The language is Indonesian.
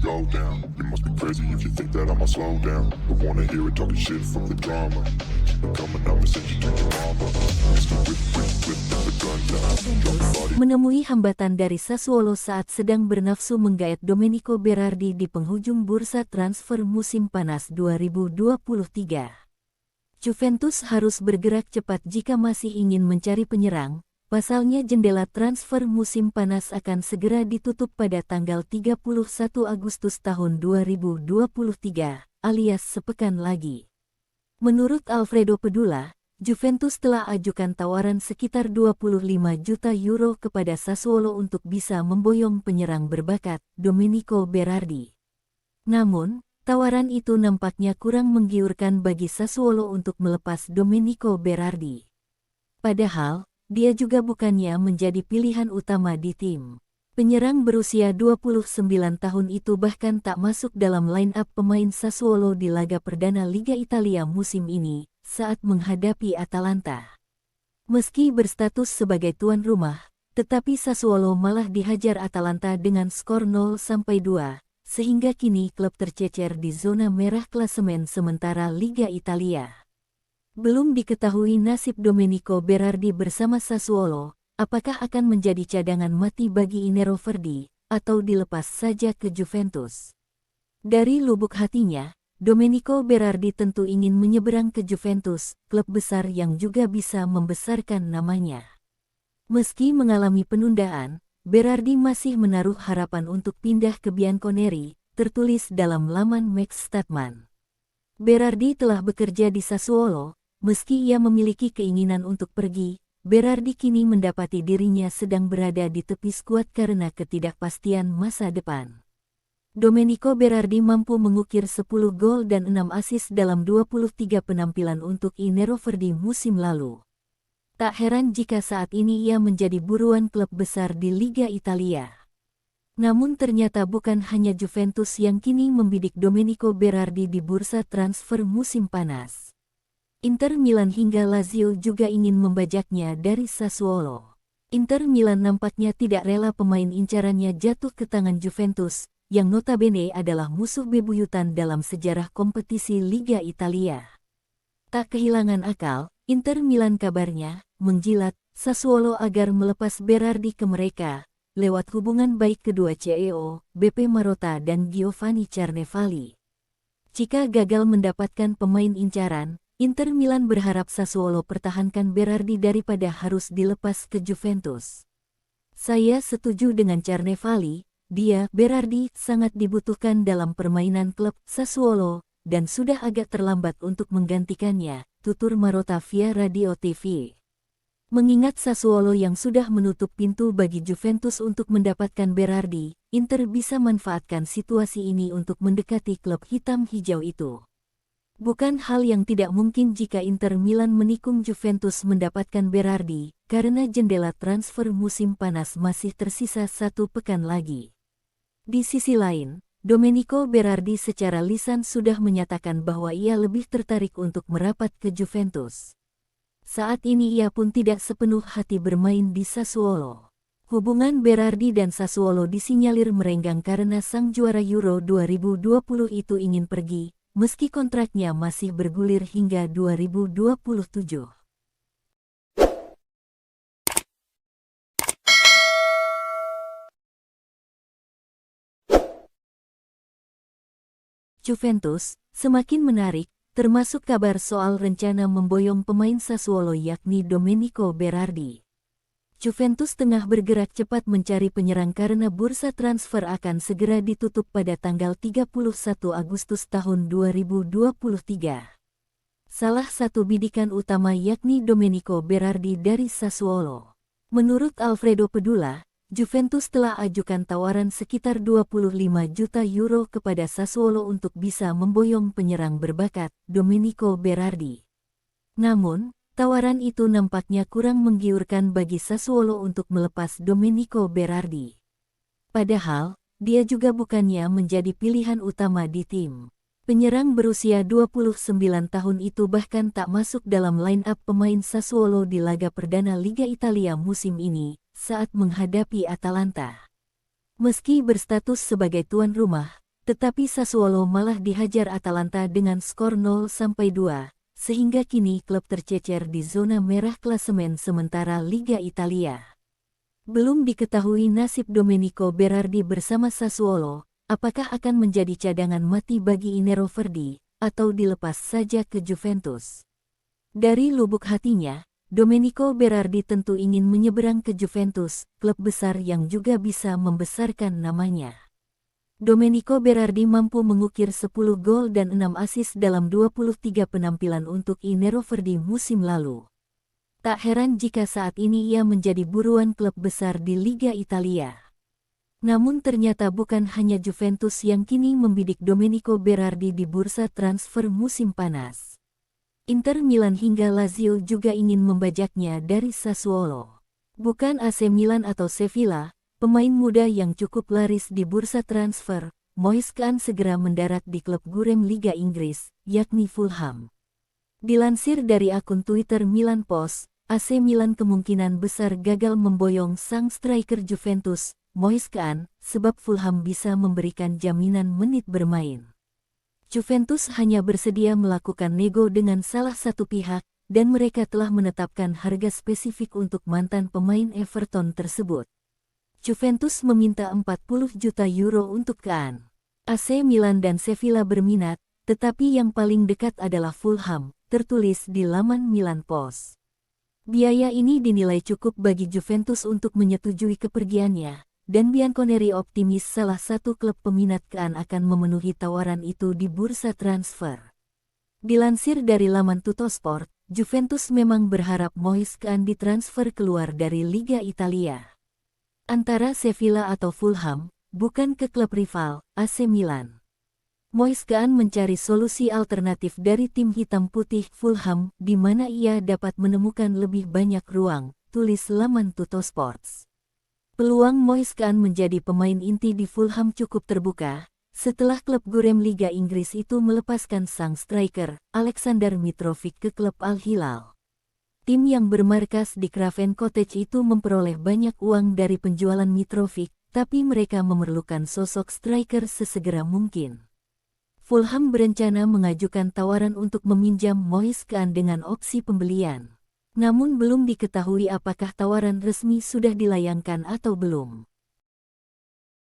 go down. You must be crazy if you think that I'ma slow down. Don't wanna hear it talking shit from the drama. Keep it coming, I'ma send you to your mama. Mr. Whip, whip, whip, with the gun down. Drop your body. Menemui hambatan dari Sassuolo saat sedang bernafsu menggait Domenico Berardi di penghujung bursa transfer musim panas 2023. Juventus harus bergerak cepat jika masih ingin mencari penyerang. Pasalnya jendela transfer musim panas akan segera ditutup pada tanggal 31 Agustus tahun 2023, alias sepekan lagi. Menurut Alfredo Pedula, Juventus telah ajukan tawaran sekitar 25 juta euro kepada Sassuolo untuk bisa memboyong penyerang berbakat, Domenico Berardi. Namun, tawaran itu nampaknya kurang menggiurkan bagi Sassuolo untuk melepas Domenico Berardi. Padahal, dia juga bukannya menjadi pilihan utama di tim. Penyerang berusia 29 tahun itu bahkan tak masuk dalam line-up pemain Sassuolo di laga perdana Liga Italia musim ini, saat menghadapi Atalanta. Meski berstatus sebagai tuan rumah, tetapi Sassuolo malah dihajar Atalanta dengan skor 0-2, sehingga kini klub tercecer di zona merah klasemen sementara Liga Italia. Belum diketahui nasib Domenico Berardi bersama Sassuolo, apakah akan menjadi cadangan mati bagi Inero Verdi, atau dilepas saja ke Juventus. Dari lubuk hatinya, Domenico Berardi tentu ingin menyeberang ke Juventus, klub besar yang juga bisa membesarkan namanya. Meski mengalami penundaan, Berardi masih menaruh harapan untuk pindah ke Bianconeri, tertulis dalam laman Max Statman. Berardi telah bekerja di Sassuolo. Meski ia memiliki keinginan untuk pergi, Berardi kini mendapati dirinya sedang berada di tepi skuad karena ketidakpastian masa depan. Domenico Berardi mampu mengukir 10 gol dan 6 assist dalam 23 penampilan untuk Inero Verdi musim lalu. Tak heran jika saat ini ia menjadi buruan klub besar di Liga Italia. Namun ternyata bukan hanya Juventus yang kini membidik Domenico Berardi di bursa transfer musim panas. Inter Milan hingga Lazio juga ingin membajaknya dari Sassuolo. Inter Milan nampaknya tidak rela pemain incarannya jatuh ke tangan Juventus, yang notabene adalah musuh bebuyutan dalam sejarah kompetisi Liga Italia. Tak kehilangan akal, Inter Milan kabarnya menjilat Sassuolo agar melepas Berardi ke mereka, lewat hubungan baik kedua CEO, BP Marotta dan Giovanni Carnevali. Jika gagal mendapatkan pemain incaran, Inter Milan berharap Sassuolo pertahankan Berardi daripada harus dilepas ke Juventus. Saya setuju dengan Carnevali, Berardi sangat dibutuhkan dalam permainan klub Sassuolo, dan sudah agak terlambat untuk menggantikannya, tutur Marotta via Radio TV. Mengingat Sassuolo yang sudah menutup pintu bagi Juventus untuk mendapatkan Berardi, Inter bisa manfaatkan situasi ini untuk mendekati klub hitam hijau itu. Bukan hal yang tidak mungkin jika Inter Milan menikung Juventus mendapatkan Berardi, karena jendela transfer musim panas masih tersisa 1 pekan lagi. Di sisi lain, Domenico Berardi secara lisan sudah menyatakan bahwa ia lebih tertarik untuk merapat ke Juventus. Saat ini ia pun tidak sepenuh hati bermain di Sassuolo. Hubungan Berardi dan Sassuolo disinyalir merenggang karena sang juara Euro 2020 itu ingin pergi, meski kontraknya masih bergulir hingga 2027. Juventus semakin menarik, termasuk kabar soal rencana memboyong pemain Sassuolo yakni Domenico Berardi. Juventus tengah bergerak cepat mencari penyerang karena bursa transfer akan segera ditutup pada tanggal 31 Agustus tahun 2023. Salah satu bidikan utama yakni Domenico Berardi dari Sassuolo. Menurut Alfredo Pedula, Juventus telah ajukan tawaran sekitar 25 juta euro kepada Sassuolo untuk bisa memboyong penyerang berbakat, Domenico Berardi. Namun, tawaran itu nampaknya kurang menggiurkan bagi Sassuolo untuk melepas Domenico Berardi. Padahal, dia juga bukannya menjadi pilihan utama di tim. Penyerang berusia 29 tahun itu bahkan tak masuk dalam line-up pemain Sassuolo di laga perdana Liga Italia musim ini, saat menghadapi Atalanta. Meski berstatus sebagai tuan rumah, Tetapi Sassuolo malah dihajar Atalanta dengan skor 0-2, sehingga kini klub tercecer di zona merah klasemen sementara Liga Italia. Belum diketahui nasib Domenico Berardi bersama Sassuolo, apakah akan menjadi cadangan mati bagi Nero Verdi, atau dilepas saja ke Juventus. Dari lubuk hatinya, Domenico Berardi tentu ingin menyeberang ke Juventus, klub besar yang juga bisa membesarkan namanya. Domenico Berardi mampu mengukir 10 gol dan 6 assist dalam 23 penampilan untuk Nero Verdi musim lalu. Tak heran jika saat ini ia menjadi buruan klub besar di Liga Italia. Namun ternyata bukan hanya Juventus yang kini membidik Domenico Berardi di bursa transfer musim panas. Inter Milan hingga Lazio juga ingin membajaknya dari Sassuolo. Bukan AC Milan atau Sevilla, pemain muda yang cukup laris di bursa transfer, Moise Kean segera mendarat di klub gurem Liga Inggris, yakni Fulham. Dilansir dari akun Twitter Milan Post, AC Milan kemungkinan besar gagal memboyong sang striker Juventus, Moise Kean, sebab Fulham bisa memberikan jaminan menit bermain. Juventus hanya bersedia melakukan nego dengan salah satu pihak, dan mereka telah menetapkan harga spesifik untuk mantan pemain Everton tersebut. Juventus meminta 40 juta euro untuk Kean. AC Milan dan Sevilla berminat, tetapi yang paling dekat adalah Fulham, tertulis di laman Milan Post. Biaya ini dinilai cukup bagi Juventus untuk menyetujui kepergiannya, dan Bianconeri optimis salah satu klub peminat Kean akan memenuhi tawaran itu di bursa transfer. Dilansir dari laman Tuttosport, Juventus memang berharap Moise Kean ditransfer keluar dari Liga Italia. Antara Sevilla atau Fulham, bukan ke klub rival, AC Milan. Moise Kean mencari solusi alternatif dari tim hitam putih Fulham, di mana ia dapat menemukan lebih banyak ruang, tulis laman Tuttosports. Peluang Moise Kean menjadi pemain inti di Fulham cukup terbuka, setelah klub gurem Liga Inggris itu melepaskan sang striker, Alexander Mitrovic ke klub Al Hilal. Tim yang bermarkas di Craven Cottage itu memperoleh banyak uang dari penjualan Mitrovic, tapi mereka memerlukan sosok striker sesegera mungkin. Fulham berencana mengajukan tawaran untuk meminjam Moise Kean dengan opsi pembelian. Namun belum diketahui apakah tawaran resmi sudah dilayangkan atau belum.